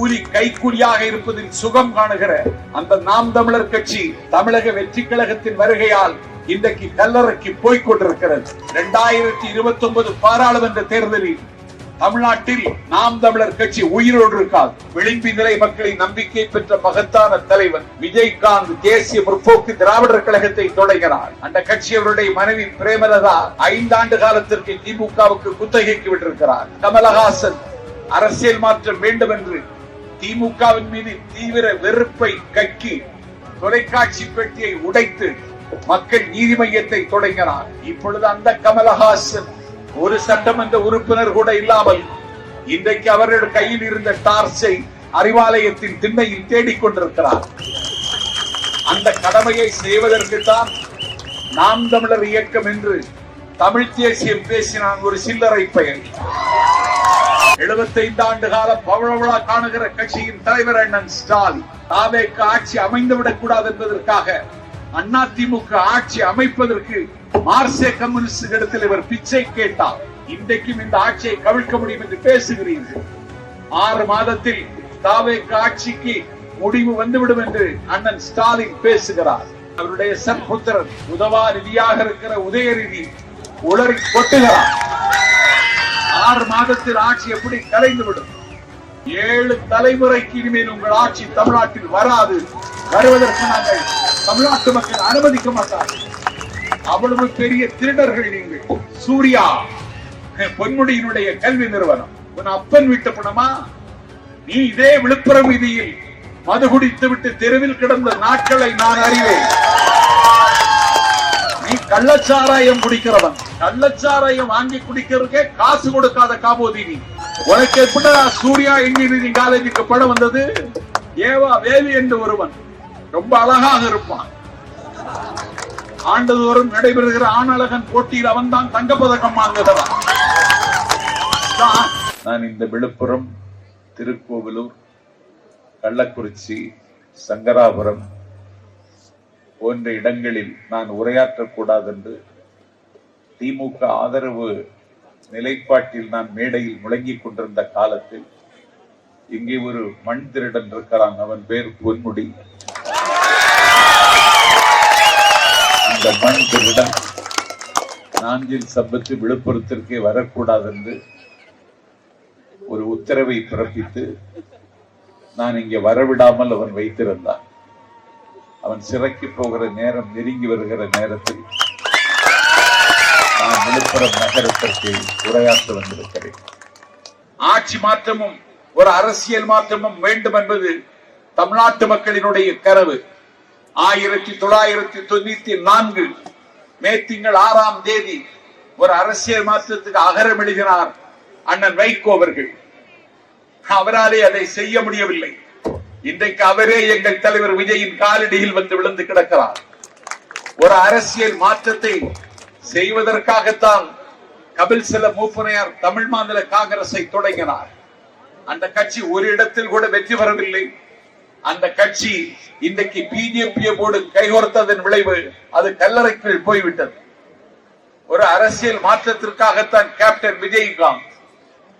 கூலி கைக்கூலியாக இருப்பதில் சுகம் காணுகிற அந்த நாம் தமிழர் கட்சி தமிழக வெற்றி கழகத்தின் வருகையால் இன்றைக்கு கல்லறைக்கு போய்க் கொண்டிருக்கிறது. 2029 பாராளுமன்ற தேர்தலில் தமிழ்நாட்டில் நாம் தமிழர் கட்சி உயிரோடு இருக்காது. விளிம்பி நிலை மக்களின் நம்பிக்கை பெற்ற மகத்தான தலைவர் விஜயகாந்த் தேசிய முற்போக்கு திராவிடர் கழகத்தை தொடங்கினார். அந்த கட்சி அவருடைய மனைவி பிரேமலதா 5 ஆண்டு காலத்திற்கு திமுகவுக்கு குத்தகைக்கு விட்டிருக்கிறார். கமலஹாசன் அரசியல் மாற்றம் வேண்டும் என்று திமுகவின் மீது தீவிர வெறுப்பை கக்கி தொலைக்காட்சி பெட்டியை உடைத்து மக்கள் நீதி மையத்தை தொடங்கினார். இப்பொழுது அந்த கமலஹாசன் ஒரு சட்டமன்ற உறுப்பினர் கூட இல்லாமல் இன்றைக்கு அவருடைய கையில் இருந்த டார்ச்சை அறிவாலயத்தின் திண்ணையில் தேடிக்கொண்டிருக்கிறார். அந்த கடமையை செய்வதற்கு தான் நாம் தமிழர் இயக்கம் என்று தமிழ் தேசியம் பேசினான் ஒரு சில்லறை பெயர். 75 ஆண்டு காலம் பவளவிழா காணுகிற கட்சியின் தலைவர் அண்ணன் ஸ்டாலின் தாவேக்கு ஆட்சி அமைந்துவிடக் கூடாது என்பதற்காக அதிமுக ஆட்சி அமைப்பதற்கு மார்க்சிய கம்யூனிஸ்ட் இடத்தில் இவர் பிச்சை கேட்டார். இன்றைக்கும் இந்த ஆட்சியை கவிழ்க்க முடியும் என்று பேசுகிறீர்கள். 6 மாதத்தில் தாவேக்கு ஆட்சிக்கு முடிவு வந்துவிடும் என்று அண்ணன் ஸ்டாலின் பேசுகிறார். அவருடைய சற்புத்திரன் உதவா நிதியாக இருக்கிற உதயநிதி உளறி கொட்டுகிறார். 6 மாதத்தில் ஆட்சி எப்படி கலைந்துவிடும்? 7 தலைமுறைக்கு இனிமேல் உங்கள் ஆட்சி தமிழ்நாட்டில் வராது. வருவதற்கு நாங்கள் தமிழ்நாட்டு மக்கள் அனுமதிக்க மாட்டார்கள். அவ்வளவு பெரிய திருடர்கள் நீங்கள். சூர்யா பொன்முடியினுடைய கல்வி நிறுவனம் உன் அப்பன் வீட்டு பணமா? நீ இதே விழுப்புரம் வீதியில் மது குடித்து விட்டு தெருவில் கிடந்த நாட்களை நான் அறிவேன். நீ கள்ளச்சாராயம் குடிக்கிறவன். கள்ளச்சாராயம் வாங்கி குடிக்கிறதுக்கே காசு கொடுக்காத காபோதி நீ. உனக்கு எப்படி சூர்யா இன்ஜினியரிங் காலேஜுக்கு படம் வந்தது? ஏவா வேலி என்று ஒருவன் ரொம்ப அழகாக இருப்பான். ஆண்டுதோறும் நடைபெறுகிற ஆணழகன் போட்டியில் அவன் தான் தங்கப்பதக்கம் வாங்குகிறான். நான் இந்த விழுப்புரம், திருக்கோவிலூர், கள்ளக்குறிச்சி, சங்கராபுரம் போன்ற இடங்களில் நான் உரையாற்றக்கூடாது என்று திமுக ஆதரவு நிலைப்பாட்டில் நான் மேடையில் முழங்கிக் கொண்டிருந்த காலத்தில் இங்கே ஒரு மண் திருடன் இருக்கிறான். அவன் பேர் பொன்முடி. இந்த மண் திருடன் நாஞ்சில் சம்பத்து விழுப்புரத்திற்கே வரக்கூடாது என்று ஒரு உத்தரவை பிறப்பித்து நான் இங்கே வரவிடாமல் அவன் வைத்திருந்தான். அவன் சிறைக்கு போகிற நேரம் நெருங்கி வருகிற நேரத்தில் நான் விழுப்புரம் நகரத்திற்கு உரையாற்ற வந்திருக்கிறேன். ஆட்சி மாற்றமும் ஒரு அரசியல் மாற்றமும் வேண்டும் என்பது தமிழ்நாட்டு மக்களினுடைய கனவு. 1994 மே திங்கள் 6ஆம் தேதி ஒரு அரசியல் மாற்றத்துக்கு அகரம் எழுதினார் அண்ணன் வைகோ அவர்கள். அவராலே அதை செய்ய முடியவில்லை. இன்றைக்கு அவரே எங்கள் தலைவர் விஜயின் காலடியில் வந்து விழுந்து கிடக்கிறார். ஒரு அரசியல் மாற்றத்தை செய்வதற்காகத்தான் கபில் சில மூப்பனையார் தமிழ் மாநில காங்கிரஸை தொடங்கினார். அந்த கட்சி ஒரு இடத்தில் கூட வெற்றி பெறவில்லை. அந்த கட்சி இன்றைக்கு பிஜேபியோடு கைகோர்த்ததன் விளைவு அது கல்லறைக்குள் போய்விட்டது. ஒரு அரசியல் மாற்றத்திற்காகத்தான் கேப்டன் விஜயகாந்த்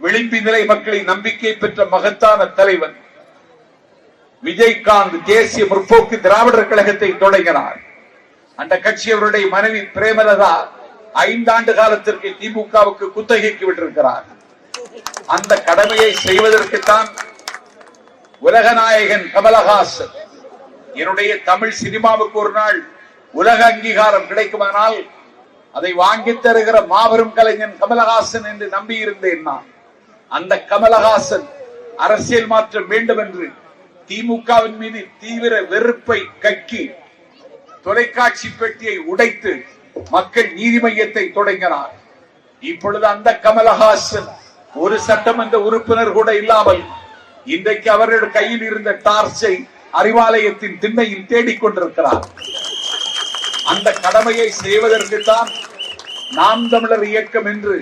விளிம்பி நிலை மக்களின் நம்பிக்கை பெற்ற மகத்தான தலைவர் விஜயகாந்த் தேசிய முற்போக்கு திராவிடர் கழகத்தை தொடங்கினார். அந்த கட்சி அவருடைய மனைவி பிரேமலதா 5 ஆண்டு காலத்திற்கு திமுகவுக்கு குத்தகைக்கு விட்டிருக்கிறார். அந்த கடமையை செய்வதற்குத்தான் உலகநாயகன் கமலஹாசன் என்னுடைய தமிழ் சினிமாவுக்கு ஒரு நாள் உலக அங்கீகாரம் கிடைக்குமானால் அதை வாங்கி தருகிற மாபெரும் கலைஞன் கமலஹாசன் என்று நம்பியிருந்தேன் நான். அந்த கமலஹாசன் அரசியல் மாற்றம் வேண்டும் என்று திமுகவின் மீது தீவிர வெறுப்பை கக்கி தொலைக்காட்சி பெட்டியை உடைத்து மக்கள் நீதி மையத்தை தொடங்கினார். இப்பொழுது அந்த கமலஹாசன் ஒரு சட்டமன்ற உறுப்பினர் கூட இல்லாமல் இன்றைக்கு அவருடைய கையில் இருந்த டார்ச்சை அறிவாலயத்தின் திண்ணையில் தேடிக்கொண்டிருக்கிறார். அந்த கடமையை செய்வதற்கு தான் நாம் தமிழர் இயக்கம் என்று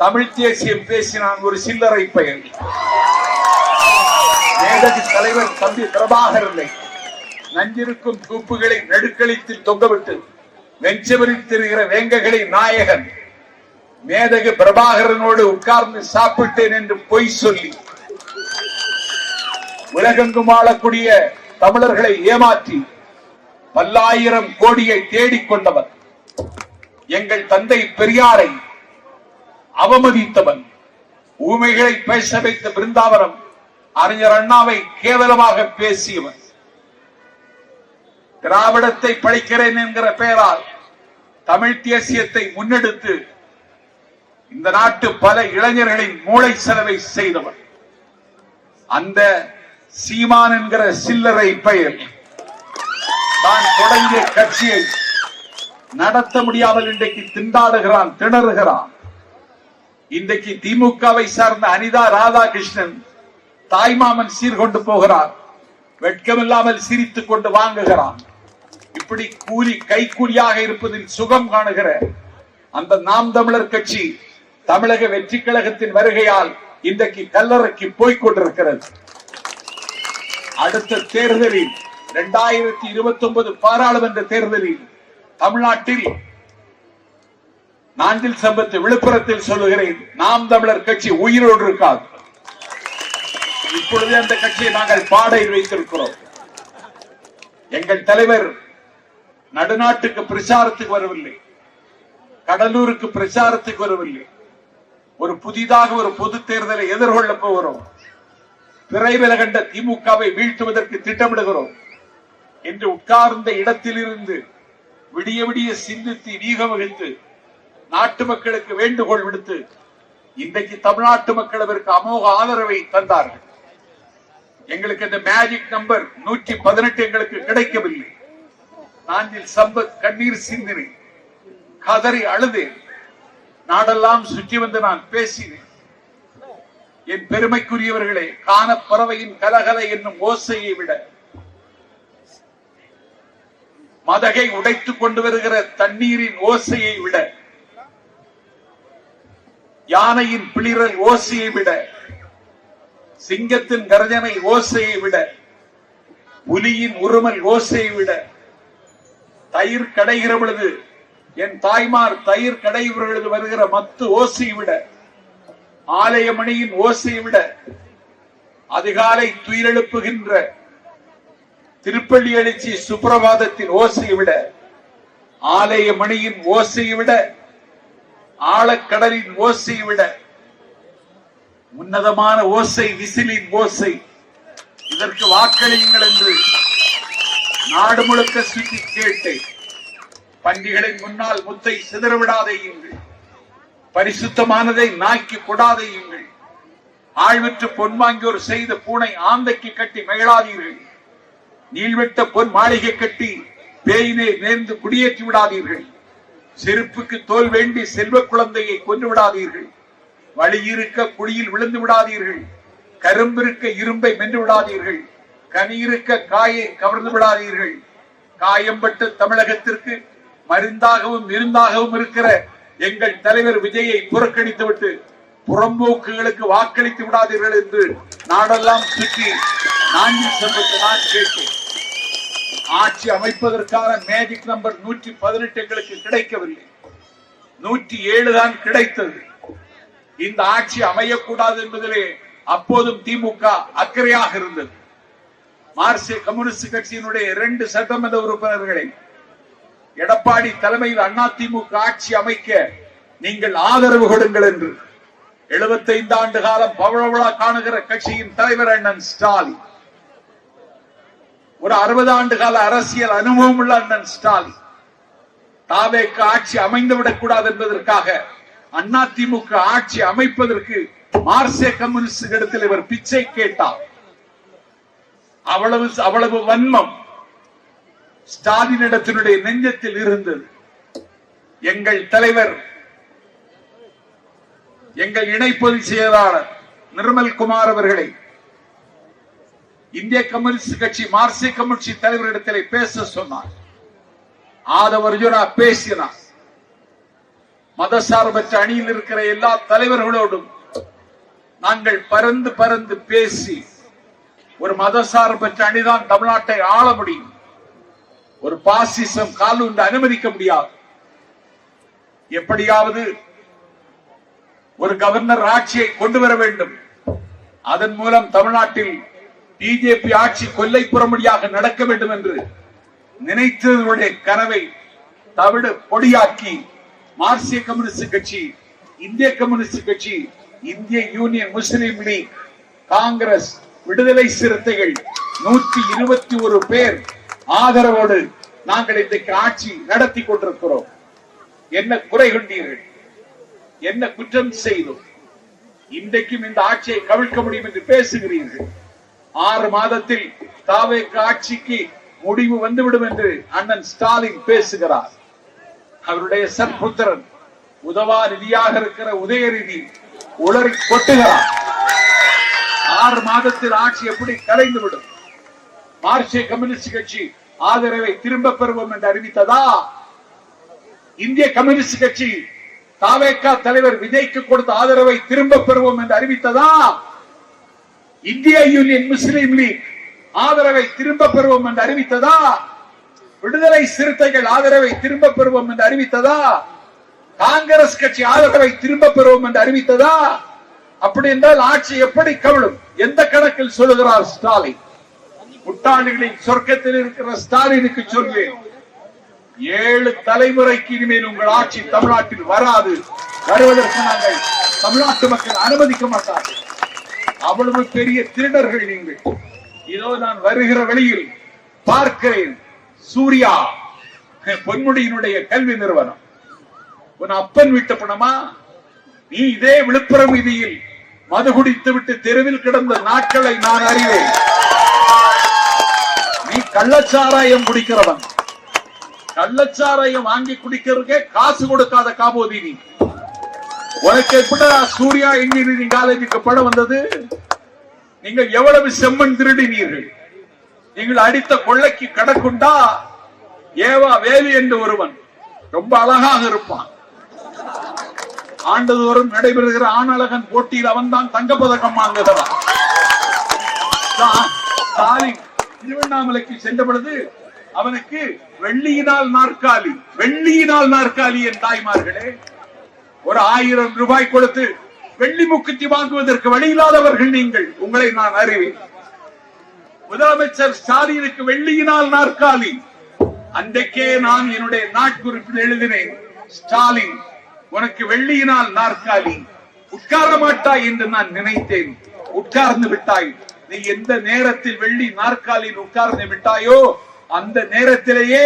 தமிழ் தேசியம் பேசினான் ஒரு சில்லறை பெயர். மேதகு தலைவர் தம்பி பிரபாகரனை நஞ்சிருக்கும் தூப்புகளை நடுக்களித்தில் தொங்கவிட்டு வெஞ்சவரித்திருக்கிற வேங்ககளை நாயகன் மேதகு பிரபாகரனோடு உட்கார்ந்து சாப்பிட்டேன் என்று பொய் சொல்லி உலகெங்கும் வாழக்கூடிய தமிழர்களை ஏமாற்றி பல்லாயிரம் கோடியை தேடிக்கொண்டவர், எங்கள் தந்தை பெரியாரை அவமதித்தவன், ஊமைகளை பேச வைத்த பிருந்தாவனம் அறிஞர் அண்ணாவை கேவலமாக பேசியவன், திராவிடத்தை பழிக்கிறேன் என்கிற பெயரால் தமிழ் தேசியத்தை முன்னெடுத்து இந்த நாட்டு பல இளைஞர்களின் மூளை செலவை செய்தவன், அந்த சீமான் என்கிற சில்லறை பெயர் தான் தொடங்கிய கட்சியை நடத்த முடியாமல் இன்றைக்கு திண்டாடுகிறான், திணறுகிறான். இன்றைக்கு திமுகவை சார்ந்த அனிதா ராதாகிருஷ்ணன் தாய்மாமன் சீர்கொண்டு போகிறார், வெட்கமில்லாமல் சிரித்துக் கொண்டு வாங்குகிறான். இப்படி கூலி கைக்கூலியாக இருப்பதில் சுகம் காணுகிற அந்த நாம் தமிழர் கட்சி தமிழக வெற்றி கழகத்தின் வருகையால் இன்றைக்கு கல்லறைக்கு போய்கொண்டிருக்கிறது. அடுத்த தேர்தலில் 2029 பாராளுமன்ற தேர்தலில் தமிழ்நாட்டில் நாஞ்சில் சம்பத்து விழுப்புரத்தில் சொல்லுகிறேன், நாம் தமிழர் கட்சி உயிரோடு இருக்காது. இப்பொழுதே அந்த கட்சியை நாங்கள் பாடையில் வைத்திருக்கிறோம். எங்கள் தலைவர் நடுநாட்டுக்கு பிரச்சாரத்துக்கு வரவில்லை, கடலூருக்கு பிரச்சாரத்துக்கு வரவில்லை. ஒரு புதிதாக ஒரு பொது தேர்தலை எதிர்கொள்ள போகிறோம். பிறைவில கண்ட திமுகவை வீழ்த்துவதற்கு திட்டமிடுகிறோம் என்று உட்கார்ந்த இடத்திலிருந்து விடிய விடிய சிந்தித்து நீக வகித்து நாட்டு மக்களுக்கு வேண்டுகோள் விடுத்து இன்றைக்கு தமிழ்நாட்டு மக்கள் அதற்கு அமோக ஆதரவை தந்தார்கள். எங்களுக்கு இந்த மேஜிக் நம்பர் 118 எங்களுக்கு கிடைக்கவில்லை. நாஞ்சில் சம்பத் கண்ணீர் சிந்தினேன், கதறி அழுதேன், நாடெல்லாம் சுற்றி வந்து நான் பேசினேன். என் பெருமைக்குரியவர்களே, காணப்பறவையின் கலகலை என்னும் ஓசையை விட, மதகை உடைத்துக் கொண்டு வருகிற தண்ணீரின் ஓசையை விட, யானையின் பிளிரல் ஓசையை விட, சிங்கத்தின் கர்ஜனை ஓசையை விட, புலியின் உருமல் ஓசையை விட, தயிர் கடைகிற பொழுது என் தாய்மார் தயிர் கடைகிற பொழுது வருகிற மத்து ஓசையை விட, ஆலயமணியின் ஓசையை விட, அதிகாலை துயிலெழுப்புகின்ற திருப்பள்ளி எழுச்சி சுப்பிரபாதத்தின் ஓசையை விட, ஆலயமணியின் ஓசையை விட, ஆழக்கடலின் ஓசையை விட உன்னதமான ஓசை விசிலின் ஓசை. இதற்கு வாக்களியுங்கள் என்று நாடு முழுக்க சுற்றி கேட்டேன். பண்டிகளின் முன்னால் முத்தை சிதறவிடாதேயுங்கள், பரிசுத்தமானதை நாய்க்கு கொடாதேயுங்கள், ஆழ்விற்று பொன் வாங்கியோர் செய்த பூனை ஆந்தைக்கு கட்டி மகிழாதீர்கள், நீள்வெட்ட பொன் மாளிகை கட்டி பேயினை நேர்ந்து குடியேற்றி விடாதீர்கள், செருப்புக்கு தோல் வேண்டி செல்வ குழந்தையை கொன்று விடாதீர்கள், வழியிருக்க குழியில் விழுந்து விடாதீர்கள், கரும்பிருக்க இரும்பை மென்று விடாதீர்கள், கனியிருக்க காயை கவர்ந்து விடாதீர்கள். காயம்பட்ட தமிழகத்திற்கு மருந்தாகவும் விருந்தாகவும் இருக்கிற எங்கள் தலைவர் விஜயை புறக்கணித்துவிட்டு புறம்போக்குகளுக்கு வாக்களித்து விடாதீர்கள் என்று நாடெல்லாம் சுற்றி நாஞ்சில் சம்பத்து நான் கேட்டேன். ஆட்சி அமைப்பதற்கான மேஜிக் நம்பர் 118 எங்களுக்கு கிடைக்கவில்லை, 107 தான் கிடைத்தது. இந்த ஆட்சி அமையக்கூடாது என்பதிலே அப்போதும் திமுக அக்கறையாக இருந்தது. மார்க்சிய கம்யூனிஸ்ட் கட்சியினுடைய 2 சட்டமன்ற உறுப்பினர்களை எடப்பாடி தலைமையில் அதிமுக ஆட்சி அமைக்க நீங்கள் ஆதரவு கொடுங்கள் என்று 75 ஆண்டு காலம் பவளவிழா காணுகிற கட்சியின் தலைவர் அண்ணன் ஸ்டாலின், ஒரு 60 ஆண்டு கால அரசியல் அனுபவம் உள்ள அண்ணன் ஸ்டாலின், தாவேக்கு ஆட்சி அமைந்துவிடக் கூடாது என்பதற்காக அதிமுக ஆட்சி அமைப்பதற்கு மார்க்சிய கம்யூனிஸ்ட் இடத்தில் இவர் பிச்சை கேட்டார். அவ்வளவு வன்மம் ஸ்டாலின் இடத்தினுடைய நெஞ்சத்தில் இருந்தது. எங்கள் தலைவர், எங்கள் இணை பொதுச் செயலாளர் நிர்மல் குமார் அவர்களை இந்திய கம்யூனிஸ்ட் கட்சி மார்க்சிய கம்யூனிஸ்ட் தலைவரிடத்திலே பேச சொன்னார். ஆதவ அர்ஜுனா பேசினார். மதசார்பற்ற அணியில் இருக்கிற எல்லா தலைவர்களோடும் நாங்கள் பறந்து பறந்து பேசி, ஒரு மதசார்பற்ற அணிதான் தமிழ்நாட்டை ஆள முடியும், ஒரு பாசிசம் காலூன்ற அனுமதிக்க முடியாது, எப்படியாவது ஒரு கவர்னர் ஆட்சியை கொண்டு வர வேண்டும், அதன் மூலம் தமிழ்நாட்டில் பிஜேபி ஆட்சி கொல்லைப்புறமடியாக நடக்க வேண்டும் என்று நினைத்தவருடைய கனவை தவிட பொடியாக்கி மார்க்சிய கம்யூனிஸ்ட் கட்சி, இந்திய கம்யூனிஸ்ட் கட்சி, இந்திய யூனியன் முஸ்லிம் லீக், காங்கிரஸ், விடுதலை சிறுத்தைகள் 121 பேர் ஆதரவோடு நாங்கள் இன்றைக்கு ஆட்சி நடத்தி கொண்டிருக்கிறோம். என்ன குறை கொண்டீர்கள்? என்ன குற்றம் செய்தோம்? இன்றைக்கும் இந்த ஆட்சியை கவிழ்க்க முடியும் என்று பேசுகிறீர்கள். 6 மாதத்தில் தாவேக ஆட்சிக்கு முடிவு வந்துவிடும் என்று அண்ணன் ஸ்டாலின் பேசுகிறார். அவருடைய சற்புத்திரன் உதவா நிதியாக இருக்கிற உதயநிதி உளறி கொட்டுகிறார். 6 மாதத்தில் ஆட்சி எப்படி கலைந்துவிடும்? மார்க்சிய கம்யூனிஸ்ட் கட்சி ஆதரவை திரும்ப பெறுவோம் என்று அறிவித்ததா? இந்திய கம்யூனிஸ்ட் கட்சி தாவேக தலைவர் விஜய்க்கு கொடுத்த ஆதரவை திரும்ப பெறுவோம் என்று அறிவித்ததா? இந்திய யூனியன் முஸ்லிம் லீக் ஆதரவை திரும்ப பெறுவோம் என்று அறிவித்ததா? விடுதலை சிறுத்தைகள் ஆதரவை திரும்ப பெறுவோம் என்று அறிவித்ததா? காங்கிரஸ் கட்சி ஆதரவை திரும்ப பெறுவோம் என்று அறிவித்ததா? அப்படி என்றால் ஆட்சி எப்படி கவிழும்? எந்த கணக்கில் சொல்லுகிறார் ஸ்டாலின்? முட்டாளிகளின் சொர்க்கத்தில் இருக்கிற ஸ்டாலினுக்கு சொல்வேன், 7 தலைமுறைக்கு இனிமேல் உங்கள் ஆட்சி தமிழ்நாட்டில் வராது. வருவதற்கு நாங்கள் தமிழ்நாட்டு மக்கள் அனுமதிக்க மாட்டார்கள். அவ்வளவு பெரிய திருடர்கள் நீங்கள். இதோ நான் வருகிற வழியில் பார்க்கிறேன், சூர்யா பொன்முடியினுடைய கல்வி நிறுவனம். உன் அப்பன் வீட்டு பணமா? நீ இதே விழுப்புரம் வீதியில் மது குடித்து விட்டு தெருவில் கிடந்த நாட்களை நான் அறிவேன். நீ கள்ளச்சாராயம் குடிக்கிறவன். கள்ளச்சாராயம் வாங்கி குடிக்கிறதுக்கே காசு கொடுக்காத காபோதி நீ. உனக்கு எப்படி சூர்யா இன்ஜினியரிங் காலேஜுக்கு பணம் வந்தது? நீங்கள் எவ்வளவு செம்மண் திருடினீர்கள்? நீங்கள் அடித்த கொள்ளைக்கு கடக்குண்டா? ஏவா வேலு என்று ஒருவன் ரொம்ப அழகாக இருப்பான். ஆண்டுதோறும் நடைபெறுகிற ஆணழகன் போட்டியில் அவன் தான் தங்கப்பதக்கம் வாங்குகிறான். ஸ்டாலின் திருவண்ணாமலைக்கு சென்ற பொழுது அவனுக்கு வெள்ளியினால் நாற்காலி என் தாய்மார்களே, ஒரு 1000 ரூபாய் கொடுத்து வெள்ளி முக்குத்தி வாங்குவதற்கு வழியில்லாதவர்கள் நீங்கள். உங்களை நான் அறிவேன். முதலமைச்சர் ஸ்டாலினுக்கு வெள்ளியினால் நாற்காலி. அன்றைக்கே நான் என்னுடைய நாட்குறிப்பில் எழுதினேன், ஸ்டாலின் உனக்கு வெள்ளியினால் நாற்காலி, உட்கார மாட்டாய் என்று நான் நினைத்தேன். உட்கார்ந்து விட்டாய். நீ எந்த நேரத்தில் வெள்ளி நாற்காலியில் உட்கார்ந்து விட்டாயோ அந்த நேரத்திலேயே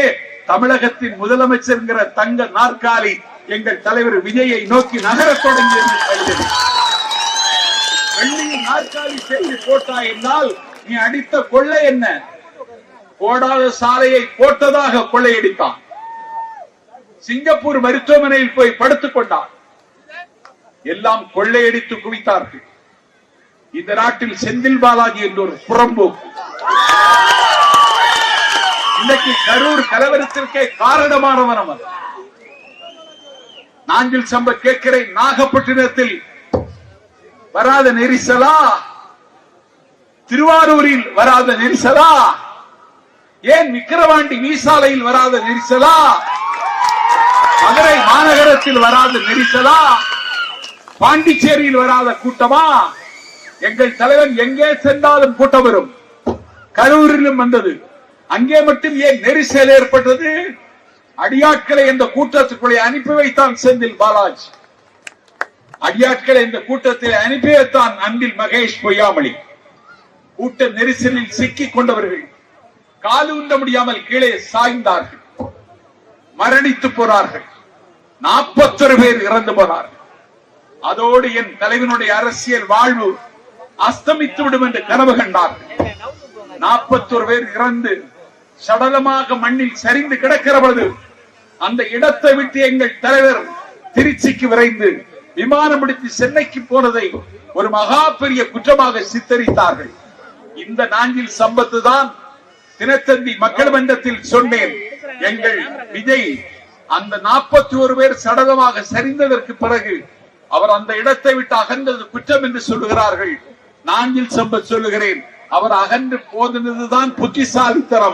தமிழகத்தின் முதலமைச்சர் தங்க நாற்காலி எங்கள் தலைவர் விஜயை நோக்கி நகரத் தொடங்கியது. வெள்ளியில் நாற்காலி செய்து போட்டாய் என்றால் நீ அடித்த கொள்ளை என்ன? போடாத சாலையை போட்டதாக கொள்ளையடித்தான். சிங்கப்பூர் மருத்துவமனையில் போய் படுத்துக் கொண்டான். எல்லாம் கொள்ளையடித்து குவித்தார்கள். இந்த நாட்டில் செந்தில் பாலாஜி என்ற ஒரு புறம்போக்கு இன்னைக்கு கரூர் கலவரத்திற்கே காரணமானவன் அவன். நாஞ்சில் சம்பத் கேட்கிறேன், நாகப்பட்டினத்தில் வராத நெரிசலா? திருவாரூரில் வராத நெரிசலா? ஏன் விக்கிரவாண்டி மீசாலையில் வராத நெரிசலா? மதுரை மாநகரத்தில் வராத நெரிசலா? பாண்டிச்சேரியில் வராத கூட்டமா? எங்கள் தலைவன் எங்கே சென்றாலும் கூட்டம் வரும். கரூரிலும் வந்தது. அங்கே மட்டும் ஏன் நெரிசல் ஏற்பட்டது? அடியாட்களை இந்த கூட்டத்துக்குள்ளே அனுப்பி வைத்தான் செந்தில் பாலாஜி. அடியாட்களை இந்த கூட்டத்தில் அனுப்பி வைத்தான் அன்பில் மகேஷ் பொய்யாமொழி. கூட்ட நெரிசலில் சிக்கிக் கொண்டவர்கள் காலு உண்ட முடியாமல் கீழே சாய்ந்தார்கள், மரணித்து போனார்கள். 41 பேர் இறந்து போனார்கள். அதோடு என் தலைவனுடைய அரசியல் வாழ்வு அஸ்தமித்து விடும் என்று கனவு கண்டார்கள். 41 பேர் இறந்து சடலமாக மண்ணில் சரிந்து கிடக்கிற பொழுது அந்த இடத்தை விட்டு எங்கள் தலைவர் திருச்சிக்கு விரைந்து விமானம் பிடித்து சென்னைக்கு போனதை ஒரு மகா பெரிய குற்றமாக சித்தரித்தார்கள். இந்த நாஞ்சில் சம்பத்து தான் தினத்தந்தி மக்கள் மன்றத்தில் சொன்னேன். எங்கள் விஜய் அந்த 41 பேர் சடலமாக சரிந்ததற்கு பிறகு அவர் அந்த இடத்தை விட்டு அகன்றது குற்றம் என்று சொல்லுகிறார்கள். நாஞ்சில் சம்பத் சொல்லுகிறேன், அவர் அகன்று போதுதான் புத்திசாலித்தனம்.